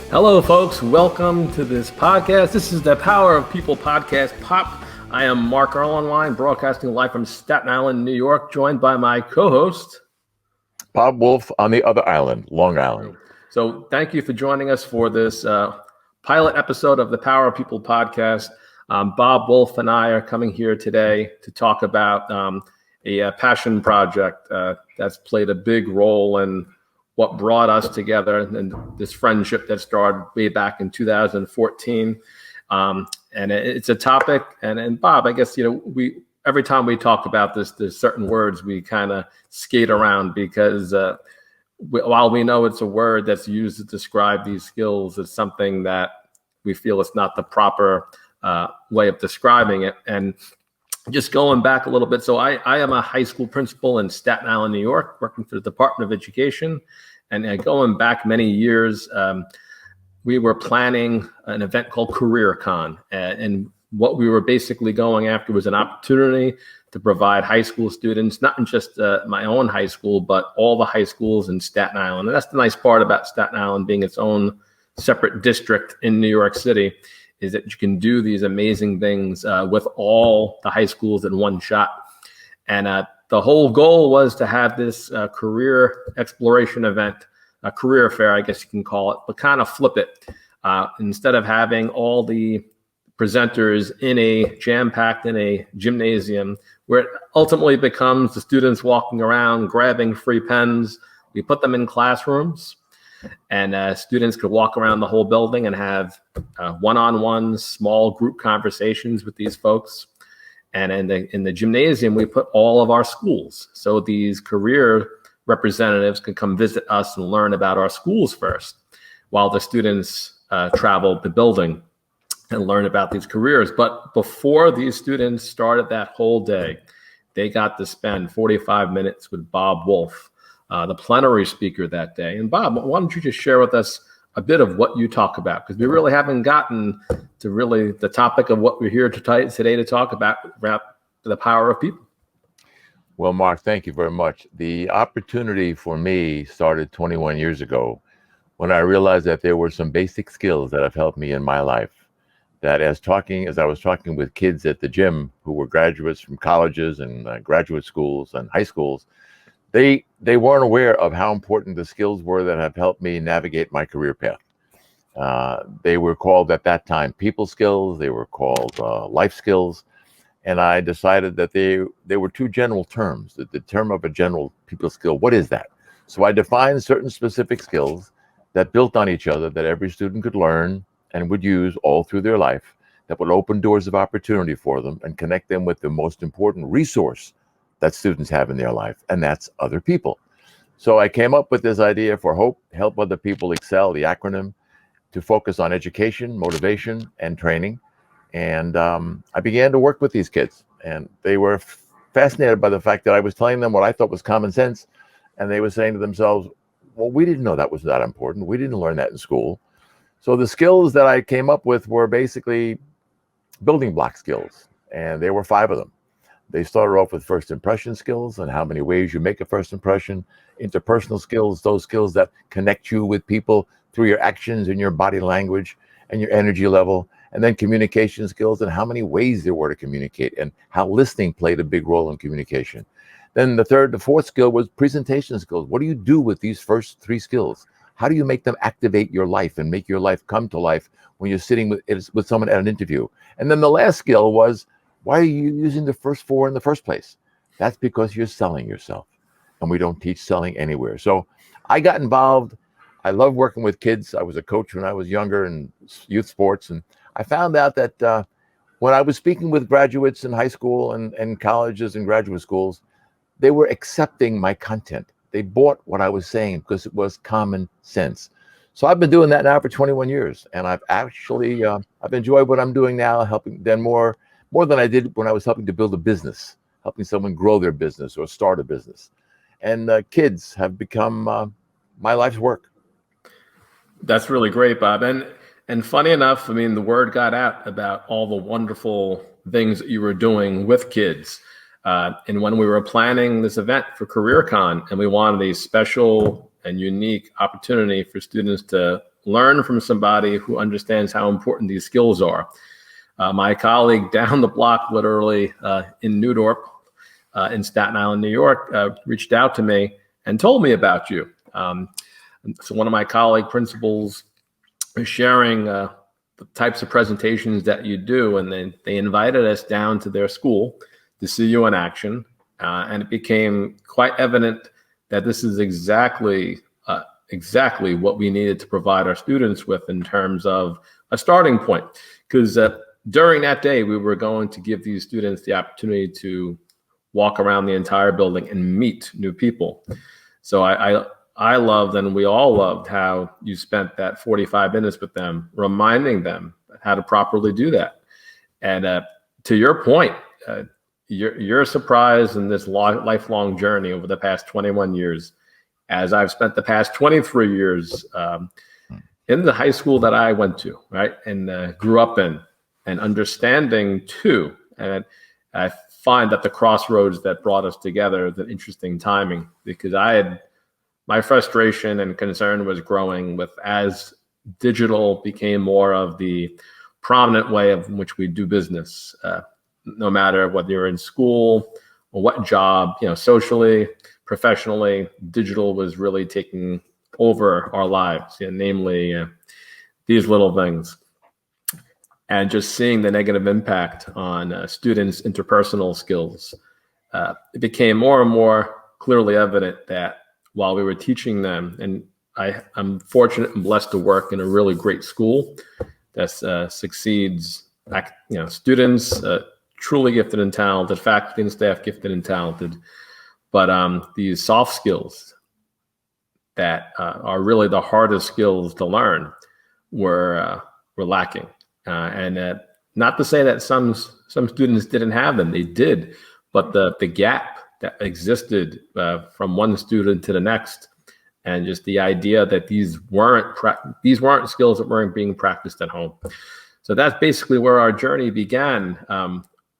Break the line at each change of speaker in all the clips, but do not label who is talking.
Hello, folks. Welcome to this podcast. This is the Power of People podcast, POPP. I am Mark Erlenwein, broadcasting live from Staten Island, New York, joined by my co-host,
Bob Wolf on the other island, Long Island.
So thank you for joining us for this pilot episode of the Power of People podcast. Bob Wolf and I are coming here today to talk about a passion project that's played a big role in what brought us together and this friendship that started way back in 2014. And it's a topic, and Bob, I guess, we every time we talk about this, there's certain words we kind of skate around because while we know it's a word that's used to describe these skills, it's something that we feel it's not the proper way of describing it. And just going back a little bit, so I am a high school principal in Staten Island, New York, working for the Department of Education. And going back many years, we were planning an event called CareerCon. And what we were basically going after was an opportunity to provide high school students, not just my own high school, but all the high schools in Staten Island. And that's the nice part about Staten Island being its own separate district in New York City, is that you can do these amazing things with all the high schools in one shot. And the whole goal was to have this career exploration event, a career fair, I guess you can call it, but kind of flip it. Instead of having all the presenters jam-packed in a gymnasium, where it ultimately becomes the students walking around grabbing free pens, we put them in classrooms, and students could walk around the whole building and have one-on-one small group conversations with these folks. And in the gymnasium, we put all of our schools. So these career representatives can come visit us and learn about our schools first, while the students travel the building and learn about these careers. But before these students started that whole day, they got to spend 45 minutes with Bob Wolf, the plenary speaker that day. And Bob, why don't you just share with us a bit of what you talk about, because we really haven't gotten to really the topic of what we're here today to talk about the power of people.
Well, Mark, thank you very much. The opportunity for me started 21 years ago when I realized that there were some basic skills that have helped me in my life. That as I was talking with kids at the gym who were graduates from colleges and graduate schools and high schools, they weren't aware of how important the skills were that have helped me navigate my career path. They were called at that time people skills. They were called life skills. And I decided that they were two general terms. The term of a general people skill, what is that? So I defined certain specific skills that built on each other that every student could learn and would use all through their life, that would open doors of opportunity for them and connect them with the most important resource that students have in their life, and that's other people. So I came up with this idea for HOPE, Help Other People Excel, the acronym, to focus on education, motivation, and training. And I began to work with these kids, and they were fascinated by the fact that I was telling them what I thought was common sense, and they were saying to themselves, well, we didn't know that was that important. We didn't learn that in school. So the skills that I came up with were basically building block skills, and there were 5 of them. They started off with first impression skills and how many ways you make a first impression, interpersonal skills, those skills that connect you with people through your actions and your body language and your energy level, and then communication skills and how many ways there were to communicate and how listening played a big role in communication. Then the 4th skill was presentation skills. What do you do with these first 3 skills? How do you make them activate your life and make your life come to life when you're sitting with someone at an interview? And then the last skill was, why are you using the first 4 in the first place? That's because you're selling yourself, and we don't teach selling anywhere. So I got involved. I love working with kids. I was a coach when I was younger in youth sports, and I found out that when I was speaking with graduates in high school and colleges and graduate schools, they were accepting my content. They bought what I was saying because it was common sense. So I've been doing that now for 21 years, and I've actually I've enjoyed what I'm doing now, helping them more than I did when I was helping to build a business, helping someone grow their business or start a business. And kids have become my life's work.
That's really great, Bob. And funny enough, I mean, the word got out about all the wonderful things that you were doing with kids. And when we were planning this event for CareerCon, and we wanted a special and unique opportunity for students to learn from somebody who understands how important these skills are. My colleague down the block, literally in New Dorp, in Staten Island, New York, reached out to me and told me about you. So one of my colleague principals is sharing the types of presentations that you do, and they invited us down to their school to see you in action, and it became quite evident that this is exactly what we needed to provide our students with in terms of a starting point. Because during that day, we were going to give these students the opportunity to walk around the entire building and meet new people. So I loved, and we all loved, how you spent that 45 minutes with them, reminding them how to properly do that. And to your point, your surprise in this lifelong journey over the past 21 years, as I've spent the past 23 years in the high school that I went to, right, and grew up in, and understanding too. And I find that the crossroads that brought us together is an interesting timing, because my frustration and concern was growing with, as digital became more of the prominent way of which we do business, no matter whether you're in school or what job, socially, professionally, digital was really taking over our lives, namely these little things. And just seeing the negative impact on students' interpersonal skills, it became more and more clearly evident that while we were teaching them, and I'm fortunate and blessed to work in a really great school that succeeds, students truly gifted and talented, faculty and staff gifted and talented, but these soft skills that are really the hardest skills to learn were lacking. And not to say that some students didn't have them, they did, but the gap that existed from one student to the next, and just the idea that these weren't skills that weren't being practiced at home. So that's basically where our journey began,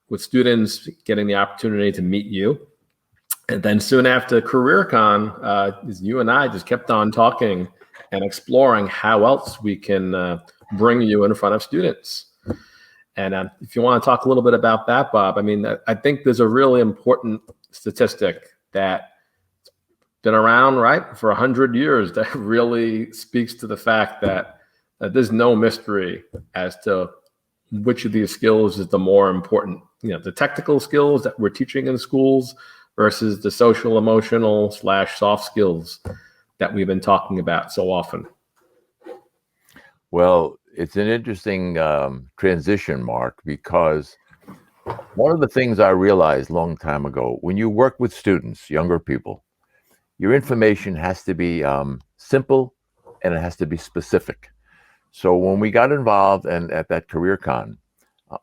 with students getting the opportunity to meet you. And then soon after CareerCon, you and I just kept on talking and exploring how else we can bring you in front of students. And if you want to talk a little bit about that, Bob, I think there's a really important statistic that's been around, right, for 100 years that really speaks to the fact that there's no mystery as to which of these skills is the more important. The technical skills that we're teaching in schools versus the social, emotional / soft skills that we've been talking about so often.
Well, it's an interesting transition, Mark, because one of the things I realized a long time ago, when you work with students, younger people, your information has to be simple and it has to be specific. So when we got involved and at that CareerCon,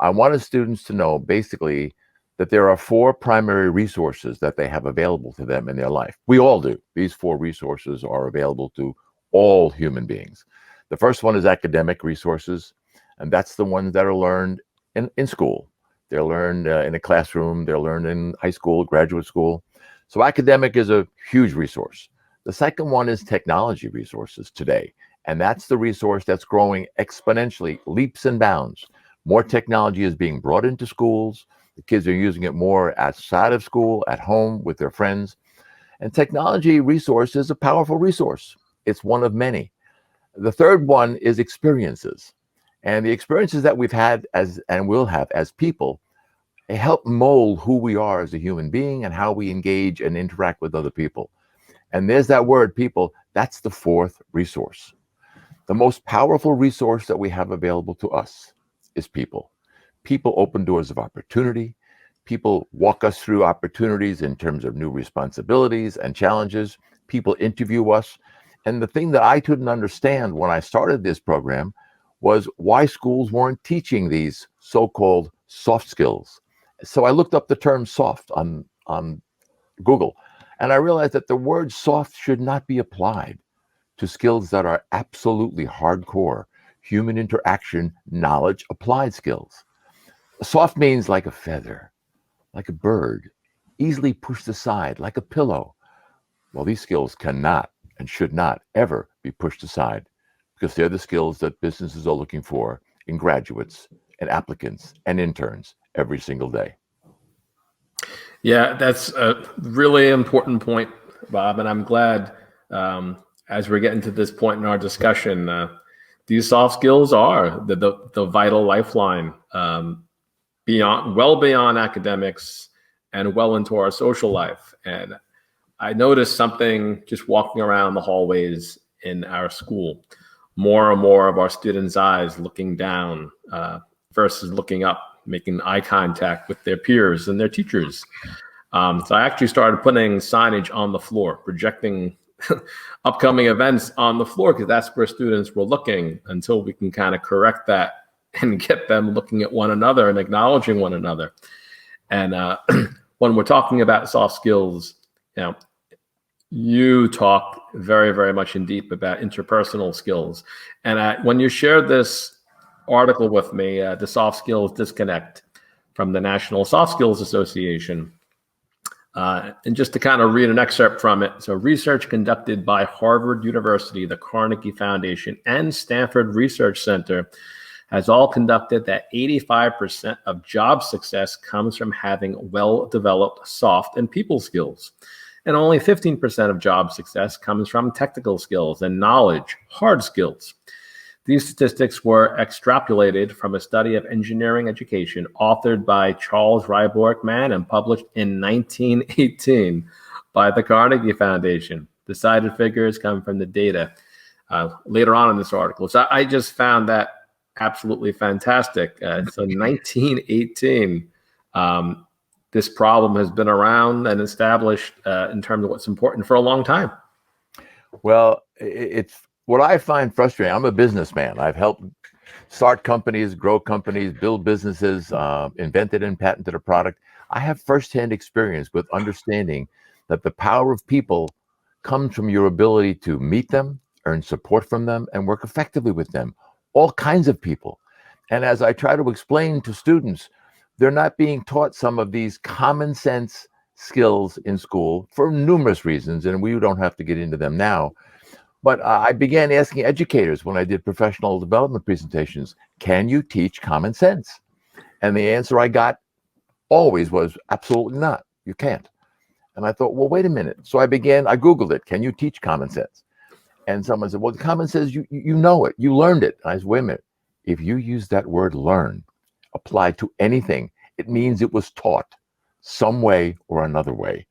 I wanted students to know basically that there are 4 primary resources that they have available to them in their life. We all do. These 4 resources are available to all human beings. The first one is academic resources, and that's the ones that are learned in school. They're learned in a classroom, they're learned in high school, graduate school. So academic is a huge resource. The second one is technology resources today, and that's the resource that's growing exponentially, leaps and bounds. More technology is being brought into schools. The kids are using it more outside of school, at home, with their friends. And technology resource is a powerful resource. It's one of many. The third one is experiences. And the experiences that we've had and will have as people, they help mold who we are as a human being and how we engage and interact with other people. And there's that word, people. That's the 4th resource. The most powerful resource that we have available to us is people. People open doors of opportunity. People walk us through opportunities in terms of new responsibilities and challenges. People interview us. And the thing that I couldn't understand when I started this program was why schools weren't teaching these so-called soft skills. So I looked up the term soft on Google, and I realized that the word soft should not be applied to skills that are absolutely hardcore, human interaction, knowledge, applied skills. Soft means like a feather, like a bird, easily pushed aside, like a pillow. Well, these skills cannot and should not ever be pushed aside, because they're the skills that businesses are looking for in graduates and applicants and interns every single day.
Yeah, that's a really important point, Bob, and I'm glad as we're getting to this point in our discussion, these soft skills are the vital lifeline well beyond academics and well into our social life. And I noticed something just walking around the hallways in our school. More and more of our students' eyes looking down versus looking up, making eye contact with their peers and their teachers. So I actually started putting signage on the floor, projecting upcoming events on the floor, because that's where students were looking, until we can kind of correct that and get them looking at one another and acknowledging one another. And when we're talking about soft skills, you talk very, very much in deep about interpersonal skills. And when you shared this article with me, the Soft Skills Disconnect from the National Soft Skills Association, and just to kind of read an excerpt from it. So, research conducted by Harvard University, the Carnegie Foundation, and Stanford Research Center has all conducted that 85% of job success comes from having well-developed soft and people skills. And only 15% of job success comes from technical skills and knowledge, hard skills. These statistics were extrapolated from a study of engineering education authored by Charles Ryborg Mann and published in 1918 by the Carnegie Foundation. The cited figures come from the data later on in this article. So I just found that absolutely fantastic. So 1918, this problem has been around and established in terms of what's important for a long time.
Well, it's what I find frustrating. I'm a businessman. I've helped start companies, grow companies, build businesses, invented and patented a product. I have firsthand experience with understanding that the power of people comes from your ability to meet them, earn support from them, and work effectively with them. All kinds of people. And as I try to explain to students, they're not being taught some of these common sense skills in school for numerous reasons, and we don't have to get into them now. But I began asking educators when I did professional development presentations, can you teach common sense? And the answer I got always was absolutely not. You can't. And I thought, well, wait a minute. So I Googled it. Can you teach common sense? And someone said, well, the common sense, you know it. You learned it. And I said, wait a minute. If you use that word learn, applied to anything, it means it was taught some way or another way.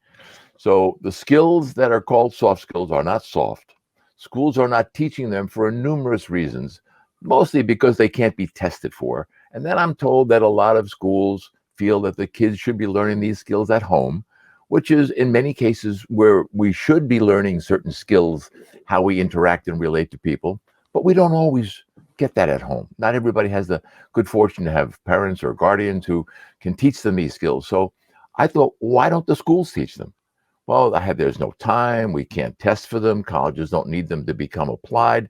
So the skills that are called soft skills are not soft. Schools are not teaching them for numerous reasons, mostly because they can't be tested for. And then I'm told that a lot of schools feel that the kids should be learning these skills at home, which is in many cases where we should be learning certain skills, how we interact and relate to people, but we don't always get that at home. Not everybody has the good fortune to have parents or guardians who can teach them these skills. So I thought, why don't the schools teach them? Well, there's no time. We can't test for them. Colleges don't need them to become applied,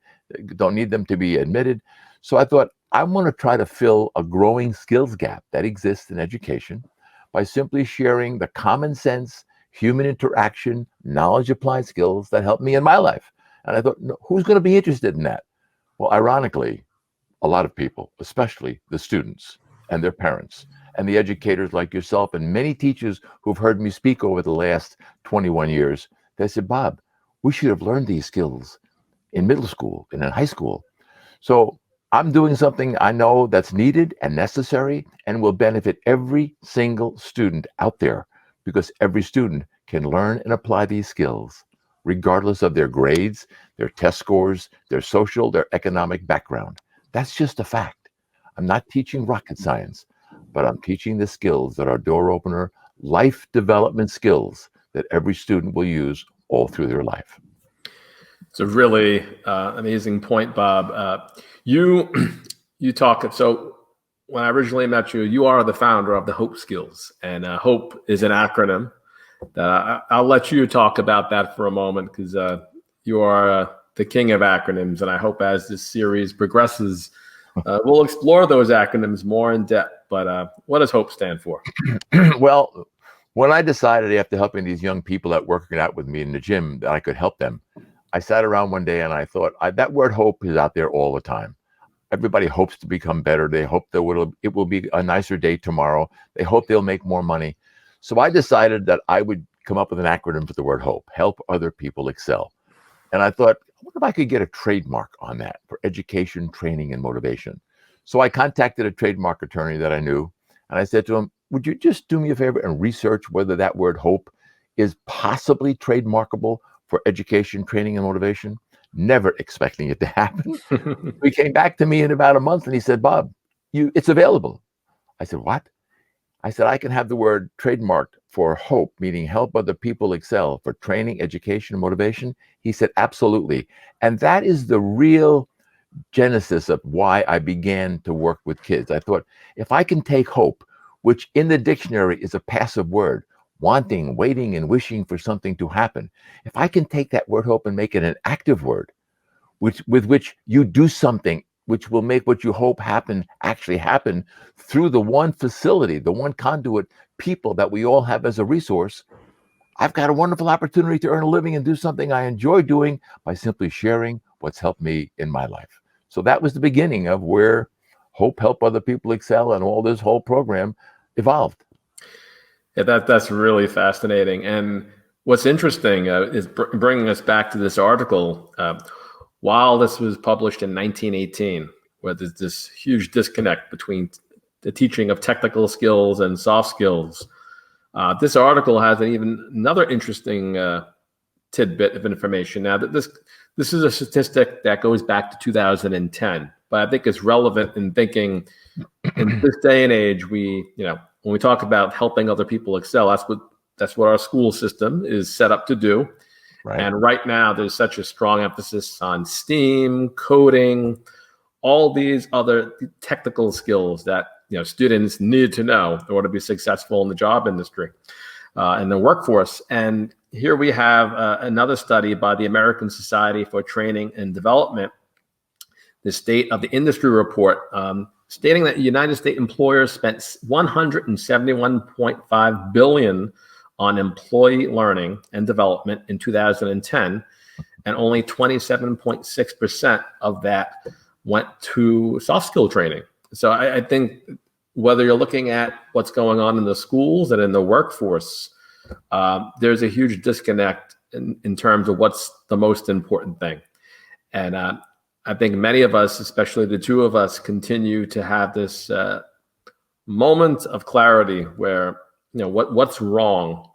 don't need them to be admitted. So I thought, I want to try to fill a growing skills gap that exists in education by simply sharing the common sense, human interaction, knowledge applied skills that helped me in my life. And I thought, who's going to be interested in that? Well, ironically, a lot of people, especially the students and their parents and the educators like yourself and many teachers who've heard me speak over the last 21 years, they said, Bob, we should have learned these skills in middle school and in high school. So I'm doing something I know that's needed and necessary and will benefit every single student out there, because every student can learn and apply these skills regardless of their grades, their test scores, their social, their economic background. That's just a fact. I'm not teaching rocket science, but I'm teaching the skills that are door opener, life development skills that every student will use all through their life.
It's a really amazing point, Bob. You talk, so when I originally met you, you are the founder of the HOPE skills, and HOPE is an acronym. I'll let you talk about that for a moment, because you are the king of acronyms, and I hope as this series progresses, we'll explore those acronyms more in depth. But what does HOPE stand for?
Well, when I decided after helping these young people that working out with me in the gym that I could help them, I sat around one day and I thought, that word hope is out there all the time. Everybody hopes to become better. They hope that it will be a nicer day tomorrow. They hope they'll make more money. So I decided that I would come up with an acronym for the word hope: help other people excel. And I thought, what if I could get a trademark on that for education, training, and motivation? So I contacted a trademark attorney that I knew, and I said to him, would you just do me a favor and research whether that word hope is possibly trademarkable for education, training, and motivation? Never expecting it to happen. He came back to me in about a month and he said, Bob, it's available. I said, what? I said, I can have the word trademarked for hope, meaning help other people excel, for training, education, and motivation. He said, absolutely. And that is the real genesis of why I began to work with kids. I thought, if I can take hope, which in the dictionary is a passive word, wanting, waiting, and wishing for something to happen. If I can take that word hope and make it an active word, with which you do something which will make what you hope happen actually happen through the one facility, the one conduit, people that we all have as a resource, I've got a wonderful opportunity to earn a living and do something I enjoy doing by simply sharing what's helped me in my life. So that was the beginning of where Hope Help Other People Excel and all this whole program evolved.
Yeah, that's really fascinating. And what's interesting is bringing us back to this article. While this was published in 1918, where there's this huge disconnect between the teaching of technical skills and soft skills, this article has another interesting tidbit of information. Now, that this is a statistic that goes back to 2010, but I think it's relevant in thinking in this day and age. When we talk about helping other people excel, that's what our school system is set up to do. Right. And right now, there's such a strong emphasis on STEAM, coding, all these other technical skills that students need to know in order to be successful in the job industry, in the workforce. And here we have another study by the American Society for Training and Development, the State of the Industry Report, stating that United States employers spent $171.5 billion on employee learning and development in 2010, and only 27.6% of that went to soft skill training. So I think whether you're looking at what's going on in the schools and in the workforce, there's a huge disconnect in terms of what's the most important thing. And I think many of us, especially the two of us, continue to have this moment of clarity where what's wrong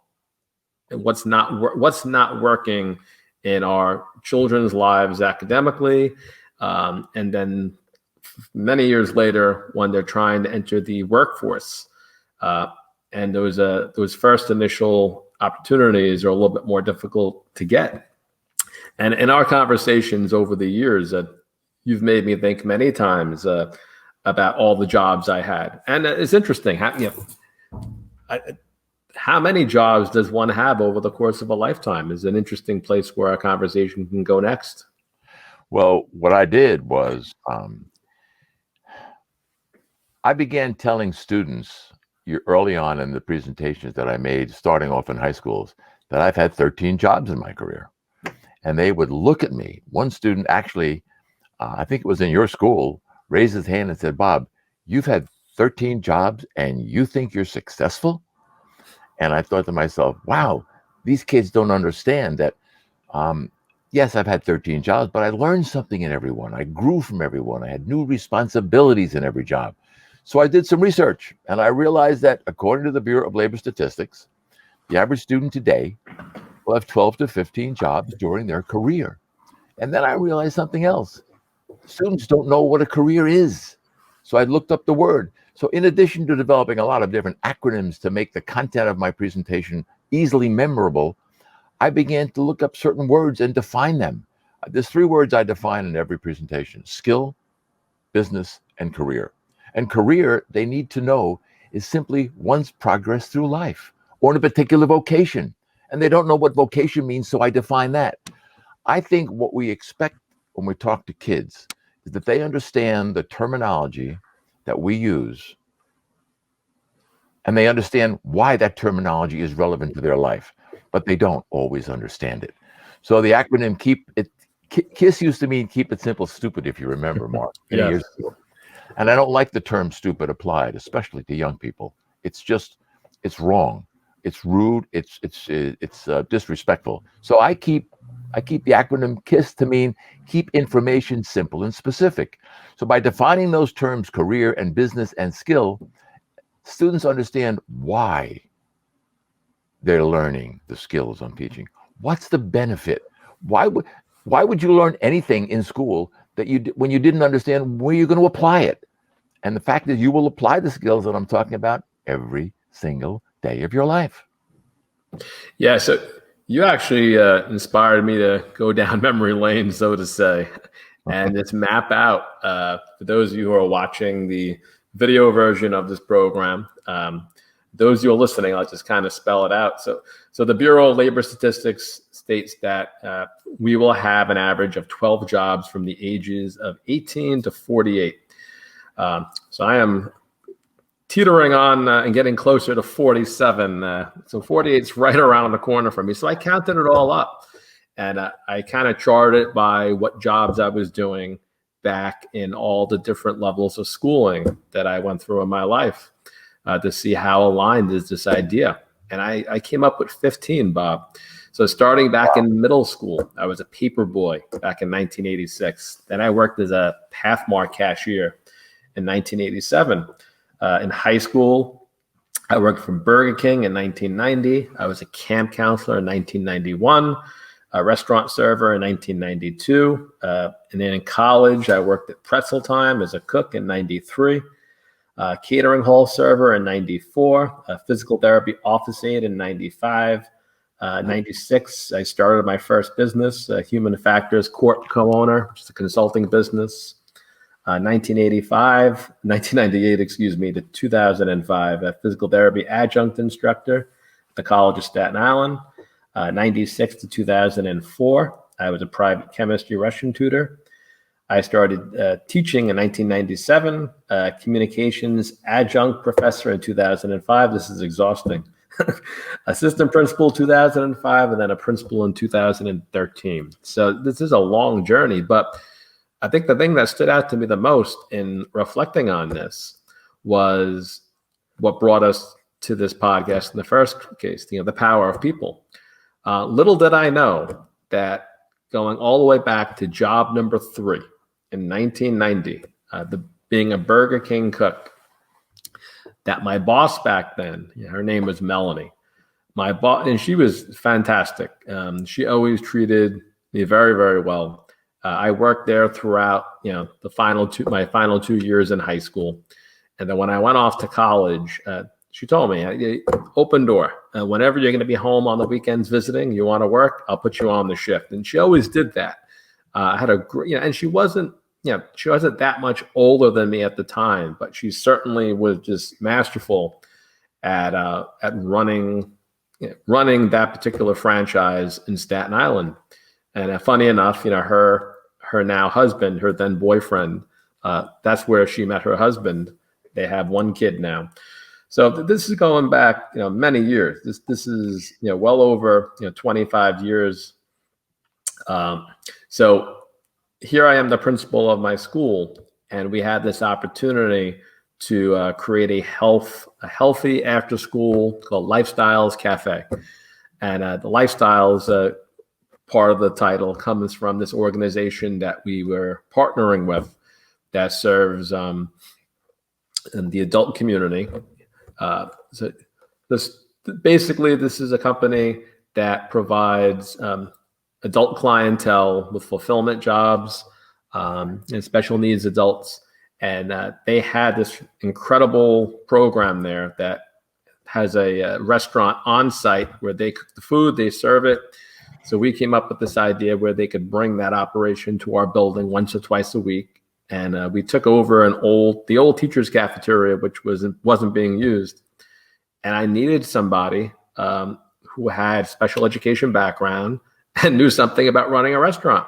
and what's not working in our children's lives academically, and then many years later when they're trying to enter the workforce, and those first initial opportunities are a little bit more difficult to get. And in our conversations over the years, you've made me think many times about all the jobs I had. And it's interesting, how many jobs does one have over the course of a lifetime is an interesting place where our conversation can go next.
Well, what I did was I began telling students early on in the presentations that I made, starting off in high schools, that I've had 13 jobs in my career. And they would look at me. One student actually, I think it was in your school, raised his hand and said, Bob, you've had 13 jobs and you think you're successful? And I thought to myself, wow, these kids don't understand that, yes, I've had 13 jobs, but I learned something in every one. I grew from every one. I had new responsibilities in every job. So I did some research, and I realized that according to the Bureau of Labor Statistics, the average student today will have 12 to 15 jobs during their career. And then I realized something else. Students don't know what a career is. So I looked up the word. So in addition to developing a lot of different acronyms to make the content of my presentation easily memorable, I began to look up certain words and define them. There's 3 words I define in every presentation: skill, business, and career. And career, they need to know, is simply one's progress through life or in a particular vocation. And they don't know what vocation means, so I define that. I think what we expect when we talk to kids is that they understand the terminology that we use, and they understand why that terminology is relevant to their life, but they don't always understand it. So the acronym KISS used to mean keep it simple, stupid, if you remember, Mark, many
Yes.
years ago. And I don't like the term stupid applied, especially to young people. It's wrong. It's rude. It's disrespectful. So I keep the acronym KISS to mean keep information simple and specific. So by defining those terms, career and business and skill, students understand why they're learning the skills I'm teaching. What's the benefit? Why would you learn anything in school that when you didn't understand where you're going to apply it? And the fact is, you will apply the skills that I'm talking about every single day of your life.
Yeah, so you actually inspired me to go down memory lane, so to say, and just map out, for those of you who are watching the video version of this program, those of you who are listening, I'll just kind of spell it out. So the Bureau of Labor Statistics states that we will have an average of 12 jobs from the ages of 18 to 48. So I am teetering on and getting closer to 47. So 48 is right around the corner for me. So I counted it all up, and I kind of charted it by what jobs I was doing back in all the different levels of schooling that I went through in my life, to see how aligned is this idea. And I came up with 15, Bob. So starting back in middle school, I was a paper boy back in 1986. Then I worked as a Pathmark cashier in 1987. In high school, I worked for Burger King in 1990. I was a camp counselor in 1991, a restaurant server in 1992. And then in college, I worked at Pretzel Time as a cook in 93, catering hall server in 94, a physical therapy office aide in 95. 96, I started my first business, Human Factors Corp co-owner, which is a consulting business. 1998, to 2005, a physical therapy adjunct instructor at the College of Staten Island. 96 to 2004, I was a private chemistry Russian tutor. I started teaching in 1997, communications adjunct professor in 2005. This is exhausting. Assistant principal 2005, and then a principal in 2013. So this is a long journey, but I think the thing that stood out to me the most in reflecting on this was what brought us to this podcast in the first case, the power of people. Little did I know that going all the way back to job number 3 in 1990, being a Burger King cook, that my boss back then, her name was Melanie, my boss, and she was fantastic. She always treated me very, very well. I worked there throughout, my final 2 years in high school. And then when I went off to college, she told me, open door. Whenever you're going to be home on the weekends visiting, you want to work, I'll put you on the shift. And she always did that. I had a great, and she wasn't that much older than me at the time, but she certainly was just masterful at running that particular franchise in Staten Island. And funny enough, her now husband, her then boyfriend, that's where she met her husband. They have one kid now. So this is going back, many years. This is, well over, 25 years. So here I am, the principal of my school, and we had this opportunity to create a healthy after school called Lifestyles Cafe. And the Lifestyles part of the title comes from this organization that we were partnering with that serves in the adult community. So this is a company that provides adult clientele with fulfillment jobs and special needs adults. And they had this incredible program there that has a restaurant on site where they cook the food, they serve it. So we came up with this idea where they could bring that operation to our building once or twice a week. And we took over the old teacher's cafeteria, which wasn't being used. And I needed somebody who had special education background and knew something about running a restaurant.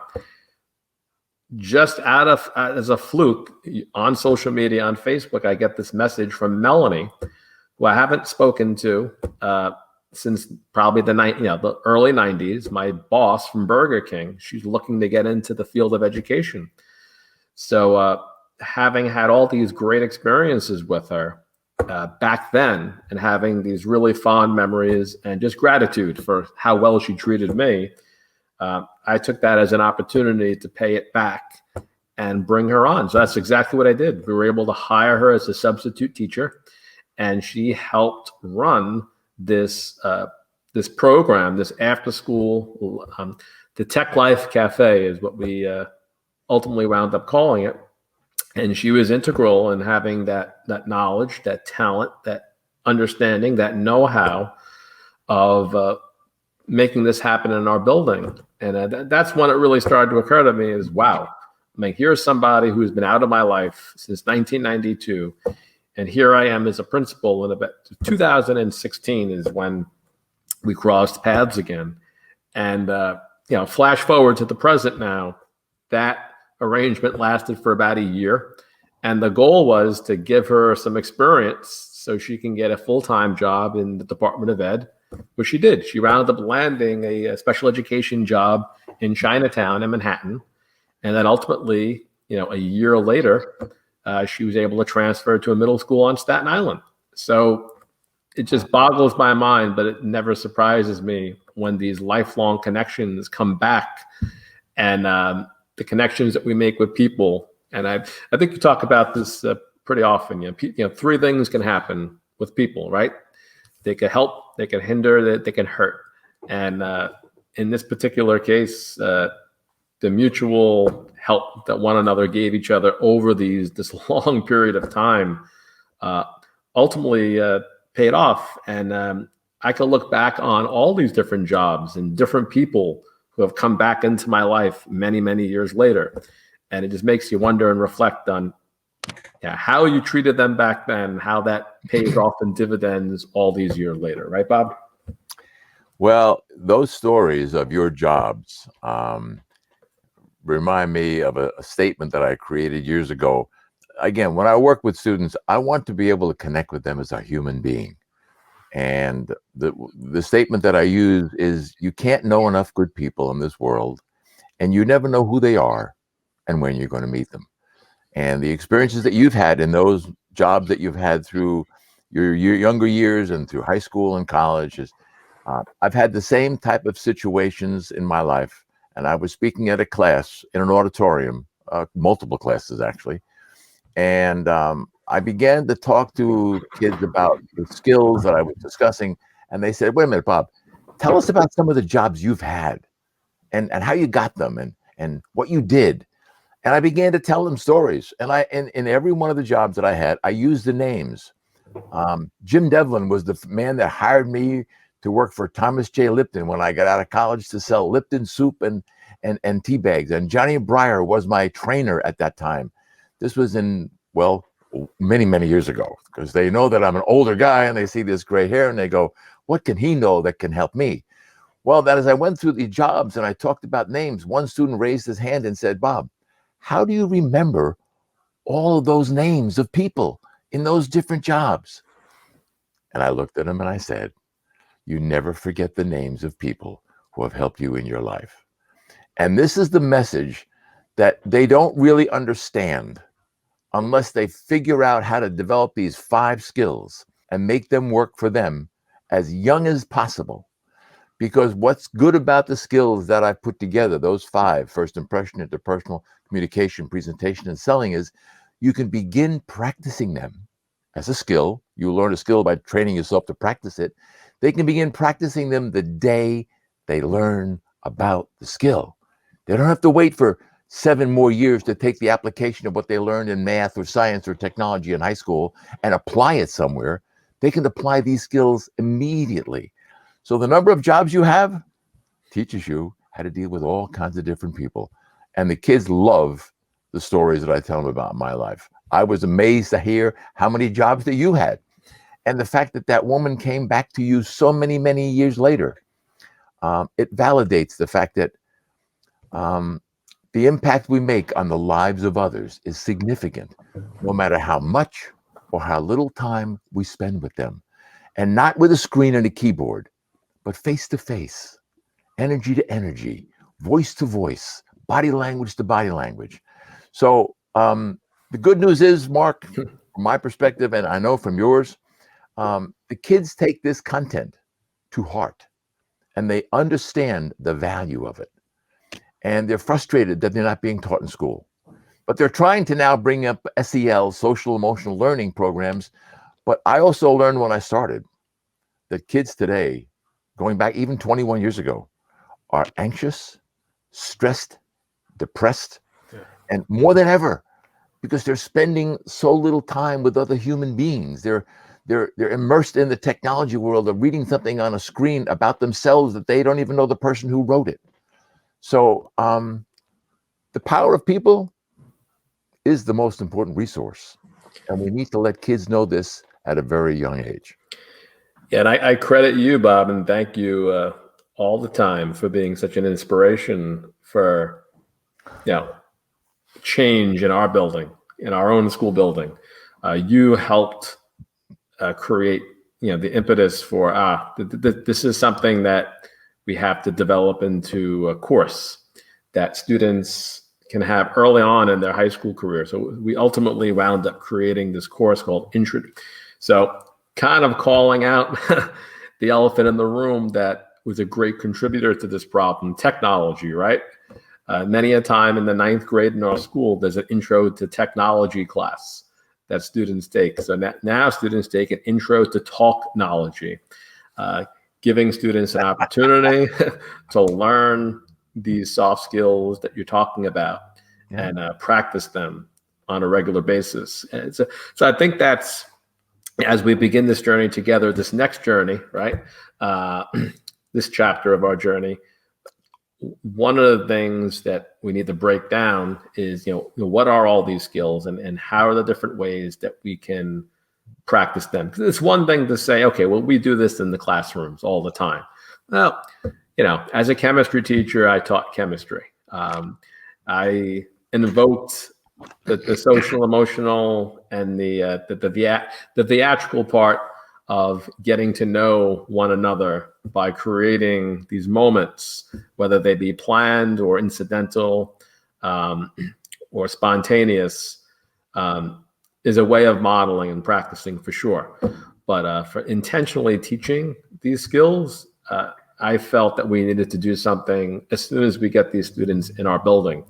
Just as a fluke, on social media, on Facebook, I get this message from Melanie, who I haven't spoken to. since probably the early 90s, my boss from Burger King, she's looking to get into the field of education. So having had all these great experiences with her back then, and having these really fond memories and just gratitude for how well she treated me, I took that as an opportunity to pay it back and bring her on. So that's exactly what I did. We were able to hire her as a substitute teacher, and she helped run this program, this after school, the Tech Life Cafe is what we ultimately wound up calling it. And she was integral in having that knowledge, that talent, that understanding, that know-how of making this happen in our building. And that's when it really started to occur to me is, wow, I mean, here's somebody who's been out of my life since 1992. And here I am as a principal. And about 2016 is when we crossed paths again. And, flash forward to the present now, that arrangement lasted for about a year. And the goal was to give her some experience so she can get a full-time job in the Department of Ed, which she did. She wound up landing a special education job in Chinatown in Manhattan. And then ultimately, a year later, she was able to transfer to a middle school on Staten Island. So it just boggles my mind, but it never surprises me when these lifelong connections come back, and the connections that we make with people. And I think you talk about this pretty often. Three things can happen with people, right? They can help, they can hinder, they can hurt. And in this particular case, the mutual help that one another gave each other over this long period of time ultimately paid off. And I can look back on all these different jobs and different people who have come back into my life many, many years later. And it just makes you wonder and reflect on how you treated them back then, how that pays off in dividends all these years later. Right, Bob?
Well, those stories of your jobs remind me of a statement that I created years ago. Again, when I work with students, I want to be able to connect with them as a human being. And the statement that I use is, you can't know enough good people in this world, and you never know who they are and when you're going to meet them. And the experiences that you've had in those jobs that you've had through your younger years and through high school and college is, I've had the same type of situations in my life. And I was speaking at a class in an auditorium, multiple classes actually. And I began to talk to kids about the skills that I was discussing. And they said, wait a minute, Bob, tell us about some of the jobs you've had and how you got them and what you did. And I began to tell them stories. And in every one of the jobs that I had, I used the names. Jim Devlin was the man that hired me to work for Thomas J. Lipton when I got out of college to sell Lipton soup and tea bags. And Johnny Breyer was my trainer at that time. This was many, many years ago, because they know that I'm an older guy and they see this gray hair and they go, what can he know that can help me? Well, that as I went through the jobs and I talked about names, one student raised his hand and said, Bob, how do you remember all of those names of people in those different jobs? And I looked at him and I said, you never forget the names of people who have helped you in your life. And this is the message that they don't really understand unless they figure out how to develop these 5 skills and make them work for them as young as possible. Because what's good about the skills that I've put together, those 5, first impression, interpersonal, communication, presentation, and selling, is you can begin practicing them as a skill. You learn a skill by training yourself to practice it. They can begin practicing them the day they learn about the skill. They don't have to wait for 7 more years to take the application of what they learned in math or science or technology in high school and apply it somewhere. They can apply these skills immediately. So the number of jobs you have teaches you how to deal with all kinds of different people. And the kids love the stories that I tell them about my life. I was amazed to hear how many jobs that you had. And the fact that that woman came back to you so many, many years later, it validates the fact that the impact we make on the lives of others is significant, no matter how much or how little time we spend with them. And not with a screen and a keyboard, but face to face, energy to energy, voice to voice, body language to body language. So the good news is, Mark, from my perspective, and I know from yours, the kids take this content to heart and they understand the value of it. And they're frustrated that they're not being taught in school. But they're trying to now bring up SEL, social emotional learning programs. But I also learned when I started that kids today, going back even 21 years ago, are anxious, stressed, depressed, and more than ever, because they're spending so little time with other human beings. They're immersed in the technology world of reading something on a screen about themselves that they don't even know the person who wrote it. So the power of people is the most important resource. And we need to let kids know this at a very young age.
Yeah, and I credit you, Bob, and thank you all the time for being such an inspiration for, change in our building, in our own school building. You helped create, the impetus for, this is something that we have to develop into a course that students can have early on in their high school career. So we ultimately wound up creating this course called Intro. So kind of calling out the elephant in the room that was a great contributor to this problem, technology, right? Many a time in the 9th grade in our school, there's an intro to technology class that students take. So now students take an intro to talknology, giving students an opportunity to learn these soft skills that you're talking about and practice them on a regular basis. And so I think that's, as we begin this journey together, this next journey, right? This chapter of our journey, one of the things that we need to break down is, what are all these skills and how are the different ways that we can practice them? Because it's one thing to say, okay, well, we do this in the classrooms all the time. Well, as a chemistry teacher, I taught chemistry. I invoked the social, emotional, and the theatrical part of getting to know one another by creating these moments, whether they be planned or incidental or spontaneous, is a way of modeling and practicing for sure. But for intentionally teaching these skills, I felt that we needed to do something as soon as we get these students in our building.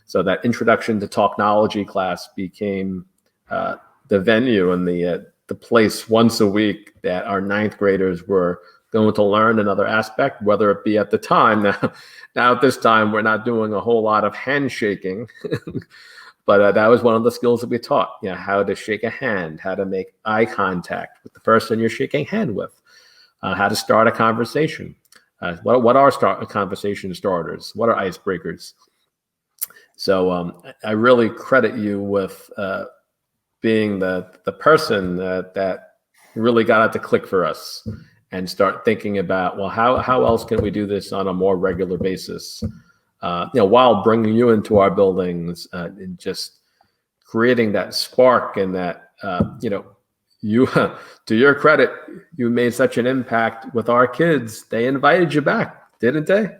So that introduction to talknology class became the venue and the place once a week that our 9th graders were going to learn another aspect, whether it be at the time. Now at this time, we're not doing a whole lot of handshaking, but that was one of the skills that we taught, how to shake a hand, how to make eye contact with the person you're shaking hand with, how to start a conversation. What are conversation starters? What are icebreakers? So I really credit you with being the person that really got it to click for us and start thinking about, well, how else can we do this on a more regular basis? While bringing you into our buildings and just creating that spark and that, you, to your credit, you made such an impact with our kids. They invited you back, didn't they?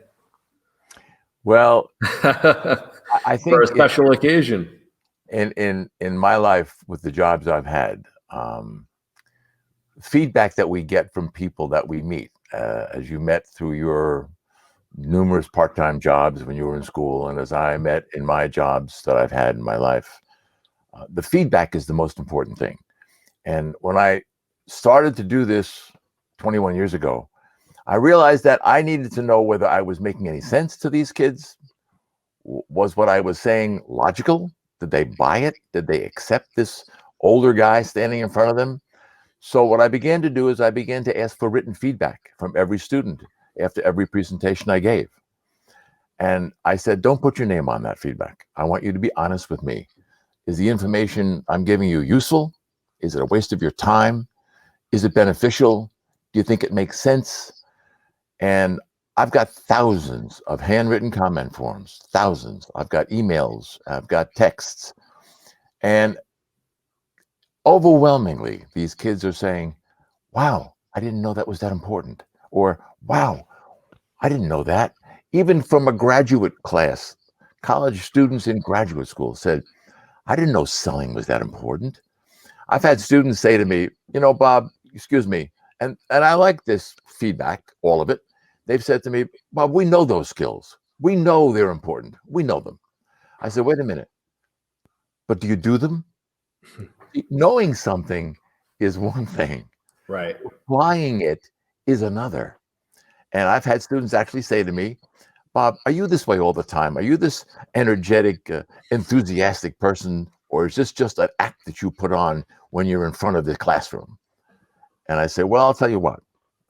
Well, I think
for a special occasion.
In my life with the jobs I've had, feedback that we get from people that we meet, as you met through your numerous part-time jobs when you were in school, and as I met in my jobs that I've had in my life, the feedback is the most important thing. And when I started to do this 21 years ago, I realized that I needed to know whether I was making any sense to these kids. Was what I was saying logical? Did they buy it? Did they accept this older guy standing in front of them? So what I began to do is I began to ask for written feedback from every student after every presentation I gave. And I said, don't put your name on that feedback. I want you to be honest with me. Is the information I'm giving you useful? Is it a waste of your time? Is it beneficial? Do you think it makes sense? And I've got thousands of handwritten comment forms, thousands. I've got emails, I've got texts. And overwhelmingly, these kids are saying, wow, I didn't know that was that important. or wow, I didn't know that. Even from a graduate class, college students in graduate school said, I didn't know selling was that important. I've had students say to me, Bob, excuse me, and I like this feedback, all of it. They've said to me, Bob, we know those skills. We know they're important. We know them. I said, wait a minute, but do you do them? Knowing something is one thing.
Right.
Applying it is another. And I've had students actually say to me, Bob, are you this way all the time? Are you this energetic, enthusiastic person, or is this just an act that you put on when you're in front of the classroom? And I say, well, I'll tell you what,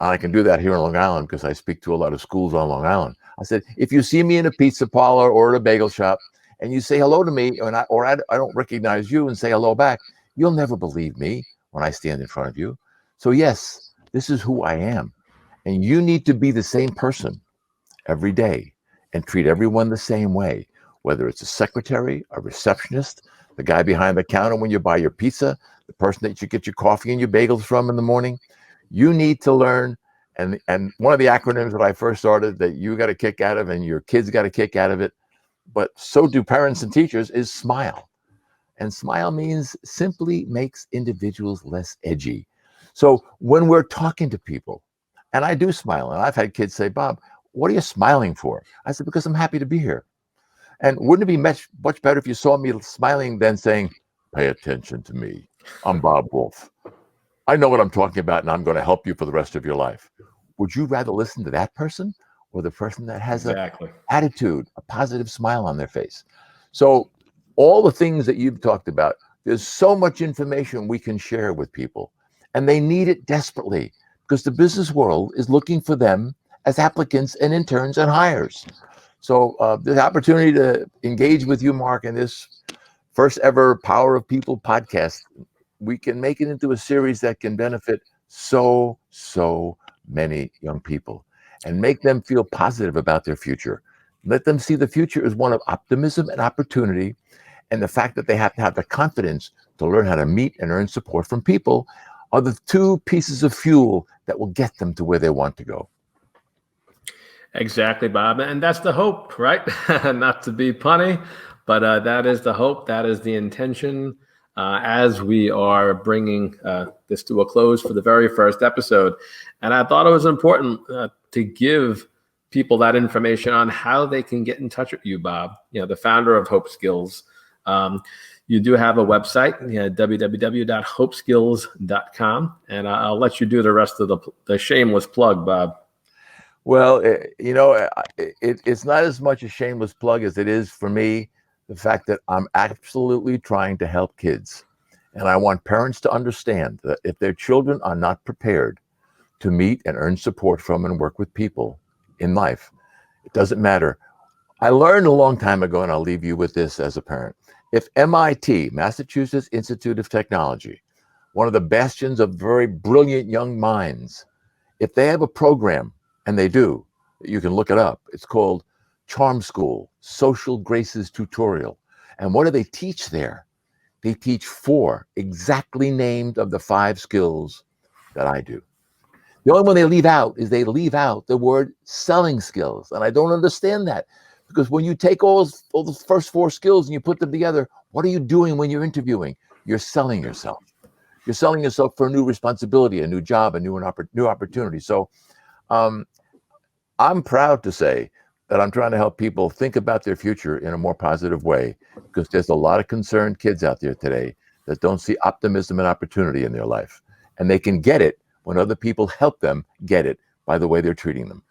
I can do that here in Long Island because I speak to a lot of schools on Long Island. I said, if you see me in a pizza parlor or at a bagel shop and you say hello to me, and I don't recognize you and say hello back, you'll never believe me when I stand in front of you. So yes, this is who I am. And you need to be the same person every day and treat everyone the same way, whether it's a secretary, a receptionist, the guy behind the counter when you buy your pizza, the person that you get your coffee and your bagels from in the morning. You need to learn. And one of the acronyms that I first started that you got a kick out of and your kids got a kick out of it, but so do parents and teachers, is SMILE. And SMILE means simply makes individuals less edgy. So when we're talking to people, and I do smile, and I've had kids say, Bob, what are you smiling for? I said, because I'm happy to be here. And wouldn't it be much better if you saw me smiling than saying, pay attention to me. I'm Bob Wolf. I know what I'm talking about, and I'm going to help you for the rest of your life. Would you rather listen to that person or the person that has
Exactly.
an attitude, a positive smile on their face? So all the things that you've talked about, there's so much information we can share with people, and they need it desperately because the business world is looking for them as applicants and interns and hires. So the opportunity to engage with you, Mark, in this first ever Power of People podcast, we can make it into a series that can benefit so many young people and make them feel positive about their future. Let them see the future as one of optimism and opportunity, and the fact that they have to have the confidence to learn how to meet and earn support from people are the two pieces of fuel that will get them to where they want to go.
Exactly, Bob. And that's the hope, right? Not to be punny, but that is the hope. That is the intention as we are bringing this to a close for the very first episode. And I thought it was important to give people that information on how they can get in touch with you, Bob, the founder of Hope Skills. You do have a website, www.hopeskills.com, and I'll let you do the rest of the shameless plug, Bob.
Well, it's not as much a shameless plug as it is for me, the fact that I'm absolutely trying to help kids. And I want parents to understand that if their children are not prepared to meet and earn support from and work with people in life, it doesn't matter. I learned a long time ago, and I'll leave you with this as a parent. If MIT, Massachusetts Institute of Technology, one of the bastions of very brilliant young minds, if they have a program, and they do, you can look it up. It's called Charm School, Social Graces Tutorial. And what do they teach there? They teach 4 exactly named of the 5 skills that I do. The only one they leave out is they leave out the word selling skills. And I don't understand that, because when you take all the first 4 skills and you put them together, what are you doing when you're interviewing? You're selling yourself. You're selling yourself for a new responsibility, a new job, a new opportunity. So I'm proud to say that I'm trying to help people think about their future in a more positive way, because there's a lot of concerned kids out there today that don't see optimism and opportunity in their life. And they can get it when other people help them get it by the way they're treating them.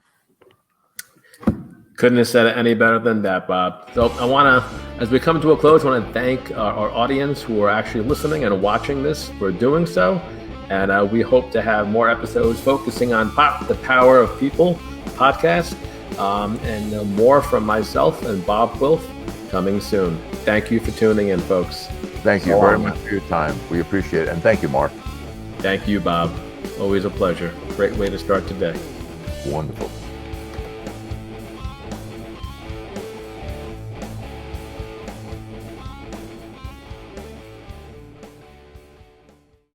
Couldn't have said it any better than that, Bob. So I want to, as we come to a close, I want to thank our audience who are actually listening and watching this for doing so. And we hope to have more episodes focusing on POPP, the Power of People podcast, and more from myself and Bob Wolf coming soon. Thank you for tuning in, folks.
Thank you very much for your time. We appreciate it. And thank you, Mark.
Thank you, Bob. Always a pleasure. Great way to start today.
Wonderful.